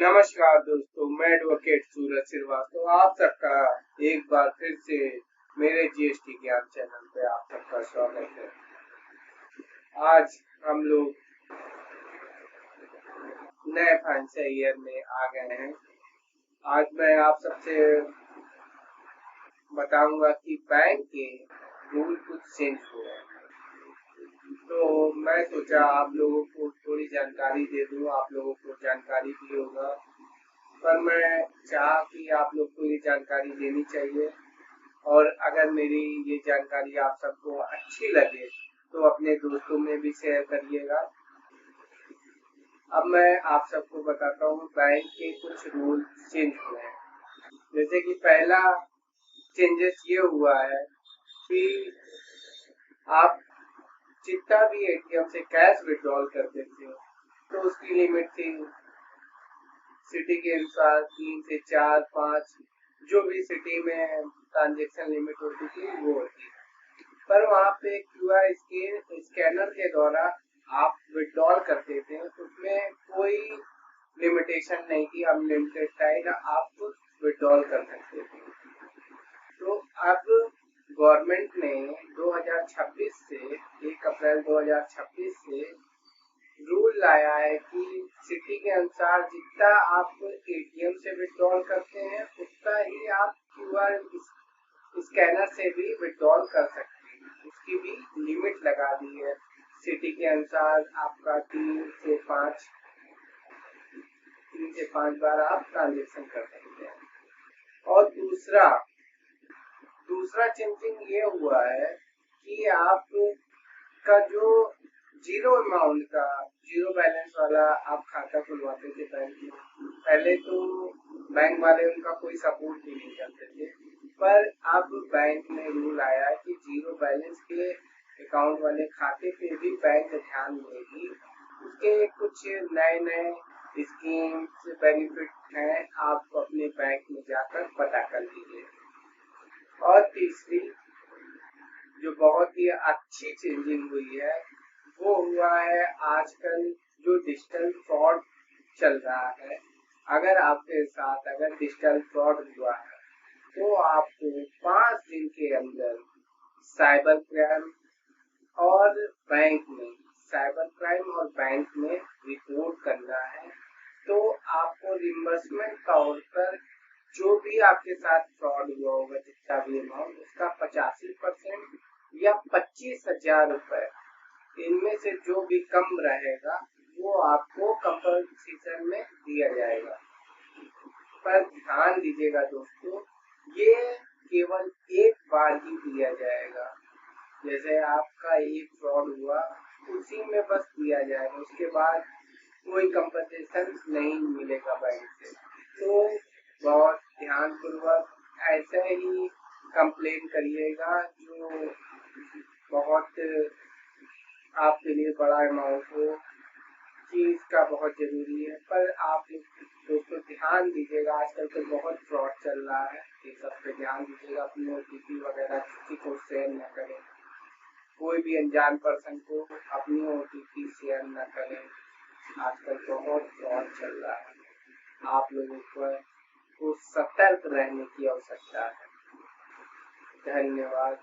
नमस्कार दोस्तों, मैं एडवोकेट सूरज श्रीवास्तव आप सबका एक बार फिर से मेरे जीएसटी ज्ञान चैनल पे आप सबका स्वागत है। आज हम लोग नए फाइनेंशियल ईयर में आ गए हैं। आज मैं आप सबसे बताऊंगा कि बैंक के रूल कुछ चेंज हुए हैं, तो मैं सोचा आप लोगों को थोड़ी जानकारी दे दूं। आप लोगों को जानकारी भी होगा, पर मैं चाह कि आप लोग को ये जानकारी देनी चाहिए, और अगर मेरी ये जानकारी आप सबको अच्छी लगे तो अपने दोस्तों में भी शेयर करिएगा। अब मैं आप सबको बताता हूँ बैंक के कुछ रूल चेंज हुए हैं। जैसे कि पहला चेंजेस ये हुआ है कि आप जितना भी एटीएम से कैश विड्रॉल करते थे तो उसकी लिमिट थी सिटी के अनुसार 3 से 4, 5 जो भी सिटी में ट्रांजेक्शन लिमिट होती थी वो होती है। पर वहाँ पे क्यूआर स्कैनर के द्वारा आप विड्रॉल करते थे, उसमें कोई लिमिटेशन नहीं थी, अनलिमिटेड टाइम आप विड्रॉल कर सकते थे। तो अब गवर्नमेंट ने 2026 से 1 अप्रैल 2026 से रूल लाया है कि सिटी के अनुसार जितना आप एटीएम से विड्रॉल करते हैं उतना ही आप क्यूआर स्कैनर से भी विड्रॉल कर सकते हैं। उसकी भी लिमिट लगा दी है। सिटी के अनुसार आपका 3 से 5 बार आप ट्रांजेक्शन कर सकते हैं। और दूसरा चेंजिंग ये हुआ है कि आप का जो जीरो बैलेंस वाला आप खाता खुलवाते थे बैंक में, पहले तो बैंक वाले उनका कोई सपोर्ट भी नहीं करते थे, पर अब बैंक में रूल आया है कि जीरो बैलेंस के अकाउंट वाले खाते पे भी बैंक ध्यान देगी। उसके कुछ नए स्कीम्स बेनिफिट हैं, आप अपने बैंक में जाकर पता कर लीजिए। और तीसरी जो बहुत ही अच्छी चेंजिंग हुई है वो हुआ है आजकल जो डिजिटल फ्रॉड चल रहा है। अगर आपके साथ डिजिटल फ्रॉड हुआ है तो आपको 5 दिन के अंदर साइबर क्राइम और बैंक में रिपोर्ट करना है। तो आपको रिम्बर्समेंट तौर पर जो भी आपके साथ फ्रॉड हुआ होगा, जितना भी अमाउंट, उसका 85% या 25,000 रुपए, इनमें से जो भी कम रहेगा वो आपको कंपनसेशन में दिया जाएगा। पर ध्यान दीजिएगा दोस्तों, ये केवल एक बार ही दिया जाएगा। जैसे आपका एक फ्रॉड हुआ उसी में बस दिया जाएगा, उसके बाद कोई कंपनसेशन नहीं मिलेगा बैंक से। तो बहुत ध्यानपूर्वक ऐसे ही कंप्लेन करिएगा जो बहुत आपके लिए बड़ा अमाउंट हो, चीज का बहुत जरूरी है। पर आप दोस्तों ध्यान दीजिएगा, आजकल तो बहुत फ्रॉड चल रहा है, ये सब पे ध्यान दीजिएगा। अपनी ओटीपी वगैरह किसी को शेयर न करें, कोई भी अनजान पर्सन को अपनी ओटीपी शेयर न करें। आजकल बहुत फ्रॉड चल रहा है, आप लोगों को सतर्क रहने की आवश्यकता है। धन्यवाद।